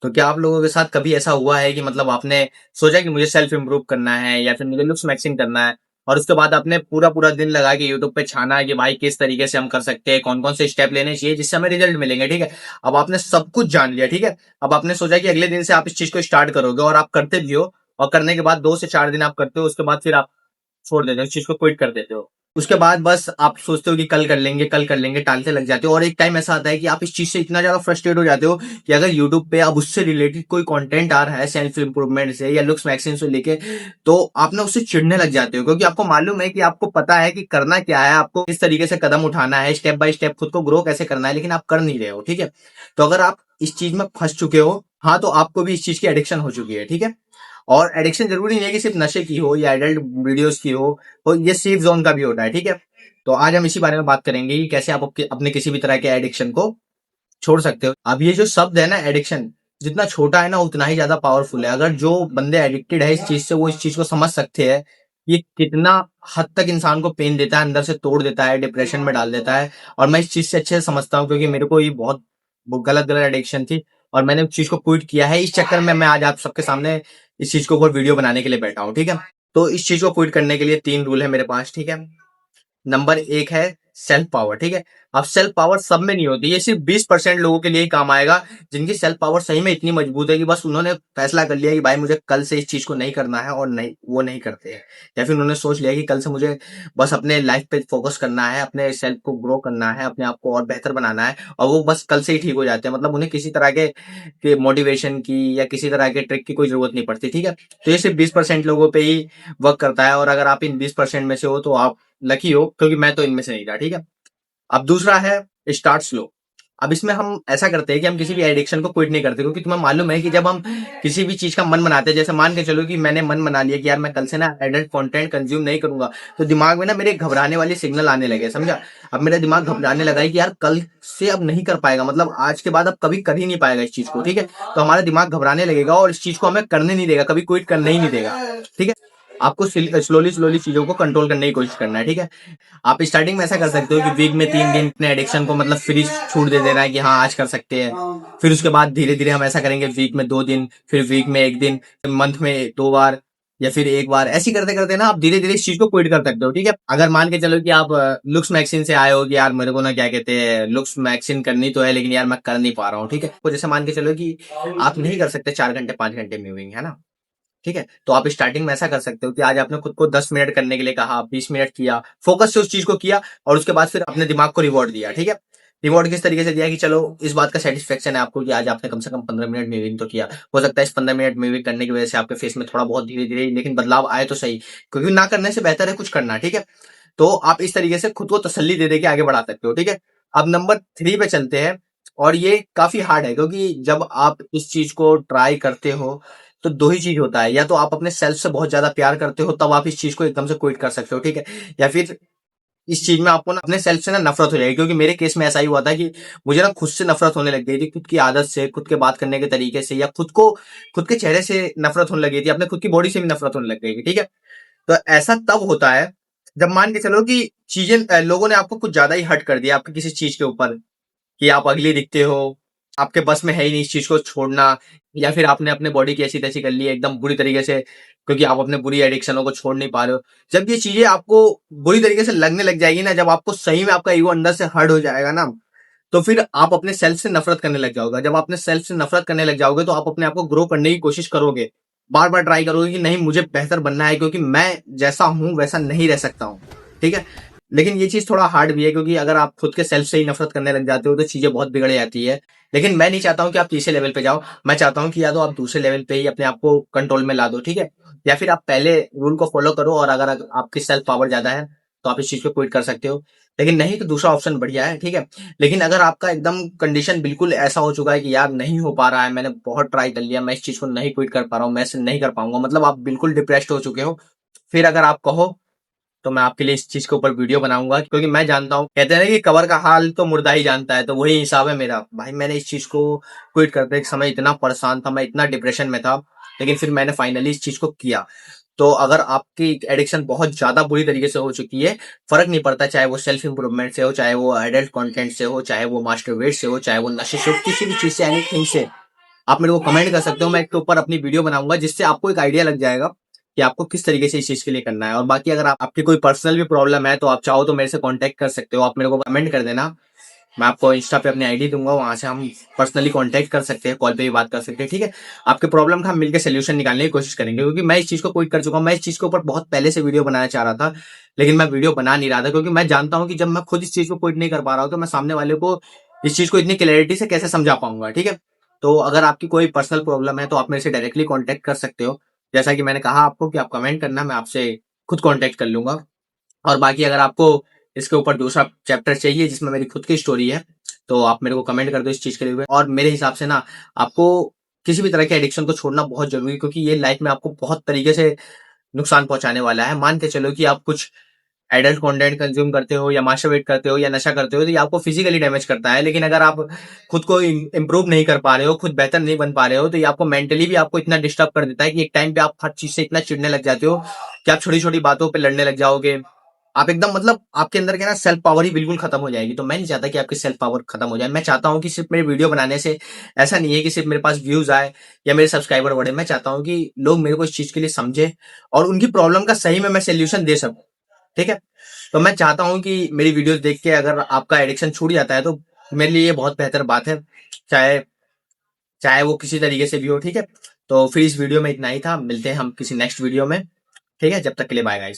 तो क्या आप लोगों के साथ कभी ऐसा हुआ है कि मतलब आपने सोचा कि मुझे सेल्फ इम्प्रूव करना है या फिर मुझे लुक्स मैक्सिंग करना है, और उसके बाद आपने पूरा पूरा दिन लगा के यूट्यूब पे छाना है कि भाई किस तरीके से हम कर सकते हैं, कौन कौन से स्टेप लेने चाहिए जिससे हमें रिजल्ट मिलेंगे, ठीक है। अब आपने सब कुछ जान लिया, ठीक है। अब आपने सोचा कि अगले दिन से आप इस चीज को स्टार्ट करोगे और आप करते भी हो, और करने के बाद 2 से 4 दिन आप करते हो, उसके बाद फिर आप छोड़ देते हो, इस चीज को क्विट कर देते हो। उसके बाद बस आप सोचते हो कि कल कर लेंगे, टालते लग जाते हो, और एक टाइम ऐसा आता है कि आप इस चीज से इतना ज्यादा फ्रस्ट्रेट हो जाते हो कि अगर यूट्यूब पे अब उससे रिलेटेड कोई कंटेंट आ रहा है सेल्फ इंप्रूवमेंट से या लुक्स मैक्सिंग से लेके, तो आप ना उससे चिढ़ने लग जाते हो, क्योंकि आपको मालूम है कि आपको पता है कि करना क्या है, आपको किस तरीके से कदम उठाना है, स्टेप बाय स्टेप खुद को ग्रो कैसे करना है, लेकिन आप कर नहीं रहे हो, ठीक है। तो अगर आप इस चीज में फंस चुके हो, हाँ, तो आपको भी इस चीज की एडिक्शन हो चुकी है, ठीक है। और एडिक्शन जरूरी नहीं है कि सिर्फ नशे की हो या एडल्ट वीडियोस की हो, तो ये सेफ जोन का भी होता है, ठीक है। तो आज हम इसी बारे में बात करेंगे कि कैसे आप अपने किसी भी तरह के एडिक्शन को छोड़ सकते हो। अब ये जो शब्द है ना, एडिक्शन, जितना छोटा है ना उतना ही ज्यादा पावरफुल है। अगर जो बंदे एडिक्टेड है इस चीज से, वो इस चीज को समझ सकते हैं ये कितना हद तक इंसान को पेन देता है, अंदर से तोड़ देता है, डिप्रेशन में डाल देता है। और मैं इस चीज से अच्छे से समझता हूँ, क्योंकि मेरे को ये बहुत गलत गलत एडिक्शन थी, और मैंने उस चीज को क्विट किया है। इस चक्कर में मैं आज आप सबके सामने इस चीज को ऊपर वीडियो बनाने के लिए बैठा हूँ, ठीक है। तो इस चीज को क्विट करने के लिए 3 रूल है मेरे पास, ठीक है। नंबर 1 है सेल्फ पावर, ठीक है। अब सेल्फ पावर सब में नहीं होती, ये सिर्फ 20% लोगों के लिए ही काम आएगा, जिनकी सेल्फ पावर सही में इतनी मजबूत है कि बस उन्होंने फैसला कर लिया कि भाई मुझे कल से इस चीज को नहीं करना है, और नहीं, वो नहीं करते हैं। या फिर उन्होंने सोच लिया कि कल से मुझे बस अपने लाइफ पे फोकस करना है, अपने सेल्फ को ग्रो करना है, अपने आप को और बेहतर बनाना है, और वो बस कल से ही ठीक हो जाते हैं। मतलब उन्हें किसी तरह के मोटिवेशन की या किसी तरह के ट्रिक की कोई जरूरत नहीं पड़ती, ठीक है। तो ये सिर्फ 20% लोगों पे ही वर्क करता है, और अगर आप इन 20% में से हो तो आप लकी हो, क्योंकि मैं तो इनमें से नहीं था, ठीक है। अब दूसरा है स्टार्ट स्लो। अब इसमें हम ऐसा करते हैं कि हम किसी भी एडिक्शन को क्विट नहीं करते, क्योंकि तुम्हें मालूम है कि जब हम किसी भी चीज का मन बनाते हैं, जैसे मान के चलो कि मैंने मन बना लिया कि यार मैं कल से ना एडल्ट कंटेंट कंज्यूम नहीं करूंगा, तो दिमाग में ना मेरे घबराने वाले सिग्नल आने लगे, समझा। अब मेरा दिमाग घबराने लगा है कि यार कल से अब नहीं कर पाएगा, मतलब आज के बाद अब कभी कर ही नहीं पाएगा इस चीज को, ठीक है। तो हमारा दिमाग घबराने लगेगा और इस चीज को हमें करने नहीं देगा, कभी क्विट करने ही नहीं देगा, ठीक है। आपको स्लोली स्लोली चीजों को कंट्रोल करने की कोशिश करना है, ठीक है। आप स्टार्टिंग में ऐसा कर सकते हो कि वीक में 3 दिन अपने एडिक्शन को मतलब फ्री छूट दे देना है कि हाँ आज कर सकते हैं। फिर उसके बाद धीरे धीरे हम ऐसा करेंगे, वीक में 2 दिन, फिर वीक में 1 दिन, मंथ में 2 बार, या फिर 1 बार। ऐसी करते करते ना आप धीरे धीरे इस चीज को क्विट कर सकते हो, ठीक है। अगर मान के चलो कि आप लुक्स मैक्सिन से आए हो कि यार मेरे को ना क्या कहते हैं लुक्स मैक्सिन करनी तो है, लेकिन यार मैं कर नहीं पा रहा हूँ, ठीक है। तो जैसे मान के चलो कि आप नहीं कर सकते 4 घंटे 5 घंटे मूविंग, है ना, ठीक है। तो आप स्टार्टिंग में ऐसा कर सकते हो कि आज आपने खुद को 10 मिनट करने के लिए कहा, 20 मिनट किया, फोकस से उस चीज को किया, और उसके बाद फिर अपने दिमाग को रिवॉर्ड दिया, ठीक है। रिवॉर्ड किस तरीके से दिया कि चलो इस बात का सेटिस्फेक्शन है आपको कि आज आपने कम से कम 15 मिनट मूविंग तो किया। हो सकता है इस 15 मिनट मूविंग करने की वजह से आपके फेस में थोड़ा बहुत धीरे धीरे लेकिन बदलाव आए तो सही, क्योंकि ना करने से बेहतर है कुछ करना, ठीक है। तो आप इस तरीके से खुद को तसल्ली दे दे के आगे बढ़ा सकते हो, ठीक है। अब नंबर 3 पे चलते हैं, और ये काफी हार्ड है, क्योंकि जब आप इस चीज को ट्राई करते हो तो दो ही चीज होता है, या तो आप अपने सेल्फ से बहुत ज्यादा प्यार करते हो तब आप इस चीज को एकदम से क्विट कर सकते हो, ठीक है। या फिर इस चीज में आपको ना अपने सेल्फ से ना नफरत हो जाएगी, क्योंकि मेरे केस में ऐसा ही हुआ था कि मुझे ना खुद से नफरत होने लग गई थी, खुद की आदत से, खुद के बात करने के तरीके से, या खुद के चेहरे से नफरत होने लगी थी, अपने खुद की बॉडी से भी नफरत होने लग गई थी, ठीक है। तो ऐसा तब होता है जब मान के चलो कि चीजें लोगों ने आपको कुछ ज्यादा ही हर्ट कर दिया आपके किसी चीज के ऊपर, कि आप अगली दिखते हो, आपके बस में है ही नहीं इस चीज को छोड़ना, या फिर आपने अपने बॉडी की ऐसी तैसी कर ली है एकदम बुरी तरीके से, क्योंकि आप अपने बुरी एडिक्शनों को छोड़ नहीं पा रहे हो। जब ये चीजें आपको बुरी तरीके से लगने लग जाएगी ना, जब आपको सही में आपका ईगो अंदर से हर्ट हो जाएगा ना, तो फिर आप अपने सेल्फ से नफरत करने लग जाओगे। जब आप अपने सेल्फ से नफरत करने लग जाओगे तो आप अपने आप को ग्रो करने की कोशिश करोगे, बार बार ट्राई करोगे कि नहीं मुझे बेहतर बनना है, क्योंकि मैं जैसा हूं वैसा नहीं रह सकता हूं, ठीक है। लेकिन ये चीज थोड़ा हार्ड भी है, क्योंकि अगर आप खुद के सेल्फ से ही नफरत करने लग जाते हो तो चीजें बहुत बिगड़ जाती है। लेकिन मैं नहीं चाहता हूं कि आप तीसरे लेवल पे जाओ, मैं चाहता हूं कि या तो आप दूसरे लेवल पे ही अपने आप को कंट्रोल में ला दो, ठीक है। या फिर आप पहले रूल को फॉलो करो, और अगर आपकी सेल्फ पावर ज्यादा है तो आप इस चीज को क्विट कर सकते हो। लेकिन नहीं तो दूसरा ऑप्शन बढ़िया है, ठीक है। लेकिन अगर आपका एकदम कंडीशन बिल्कुल ऐसा हो चुका है कि यार नहीं हो पा रहा है, मैंने बहुत ट्राई कर लिया, मैं इस चीज को नहीं क्विट कर पा रहा हूँ, मैं इसे नहीं कर पाऊंगा, मतलब आप बिल्कुल डिप्रेस्ड हो चुके हो, फिर अगर आप कहो तो मैं आपके लिए इस चीज के ऊपर वीडियो बनाऊंगा, क्योंकि मैं जानता हूँ, कहते हैं ना कि कबर का हाल तो मुर्दा ही जानता है, तो वही हिसाब है मेरा भाई। मैंने इस चीज को क्विट करते एक समय इतना परेशान था, मैं इतना डिप्रेशन में था, लेकिन फिर मैंने फाइनली इस चीज को किया। तो अगर आपकी एडिक्शन बहुत ज्यादा बुरी तरीके से हो चुकी है, फर्क नहीं पड़ता, चाहे वो सेल्फ इंप्रूवमेंट से हो, चाहे वो एडल्ट कंटेंट से हो, चाहे वो मास्टरबेट से हो, चाहे वो नशे से हो, किसी भी चीज से, एनीथिंग से, आप मेरे को कमेंट कर सकते हो, मैं इसके ऊपर अपनी वीडियो बनाऊंगा जिससे आपको एक आइडिया लग जाएगा कि आपको किस तरीके से इस चीज के लिए करना है। और बाकी अगर आपकी कोई पर्सनल भी प्रॉब्लम है तो आप चाहो तो मेरे से कांटेक्ट कर सकते हो, आप मेरे को कमेंट कर देना, मैं आपको इंस्टा पे अपनी आईडी दूंगा, वहां से हम पर्सनली कांटेक्ट कर सकते हैं, कॉल पे भी बात कर सकते हैं, ठीक है। आपके प्रॉब्लम का हम मिलकर सोल्यूशन निकालने की कोशिश करेंगे, क्योंकि मैं इस चीज को क्विट कर चुका हूं। मैं इस चीज के ऊपर बहुत पहले से वीडियो बनाना चाह रहा था, लेकिन मैं वीडियो बना नहीं रहा था, क्योंकि मैं जानता हूं कि जब मैं खुद इस चीज को क्विट नहीं कर पा रहा हूं तो मैं सामने वाले को इस चीज को इतनी क्लैरिटी से कैसे समझा पाऊंगा, ठीक है। तो अगर आपकी कोई पर्सनल प्रॉब्लम है तो आप मेरे से डायरेक्टली कॉन्टेक्ट कर सकते हो। जैसा कि मैंने कहा आपको कि आप कमेंट करना, मैं आपसे खुद कॉन्टेक्ट कर लूंगा। और बाकी अगर आपको इसके ऊपर दूसरा चैप्टर चाहिए जिसमें मेरी खुद की स्टोरी है, तो आप मेरे को कमेंट कर दो इस चीज के लिए। और मेरे हिसाब से ना, आपको किसी भी तरह के एडिक्शन को छोड़ना बहुत जरूरी है, क्योंकि ये लाइफ में आपको बहुत तरीके से नुकसान पहुंचाने वाला है। मान के चलो कि आप कुछ एडल्ट कंटेंट कंज्यूम करते हो या मास्टरबेट करते हो या नशा करते हो, तो ये आपको फिजिकली डैमेज करता है। लेकिन अगर आप खुद को इंप्रूव नहीं कर पा रहे हो, खुद बेहतर नहीं बन पा रहे हो, तो ये आपको मेंटली भी आपको इतना डिस्टर्ब कर देता है कि एक टाइम पे आप हर चीज से इतना चिढ़ने लग जाते हो कि आप छोटी छोटी बातों पे लड़ने लग जाओगे। आप एकदम मतलब आपके अंदर के ना सेल्फ पावर ही बिल्कुल खत्म हो जाएगी। तो मैं नहीं चाहता कि आपकी सेल्फ पावर खत्म हो जाए। मैं चाहता हूँ कि सिर्फ मेरे वीडियो बनाने से ऐसा नहीं है कि सिर्फ मेरे पास व्यूज आए या मेरे सब्सक्राइबर बढ़े। मैं चाहता हूँ कि लोग मेरे को इस चीज के लिए समझे और उनकी प्रॉब्लम का सही में मैं सोल्यूशन दे सकूं, ठीक है। तो मैं चाहता हूं कि मेरी वीडियोस देख के अगर आपका एडिक्शन छूट जाता है तो मेरे लिए ये बहुत बेहतर बात है, चाहे चाहे वो किसी तरीके से भी हो, ठीक है। तो फिर इस वीडियो में इतना ही था, मिलते हैं हम किसी नेक्स्ट वीडियो में, ठीक है। जब तक के लिए बाय गाइस।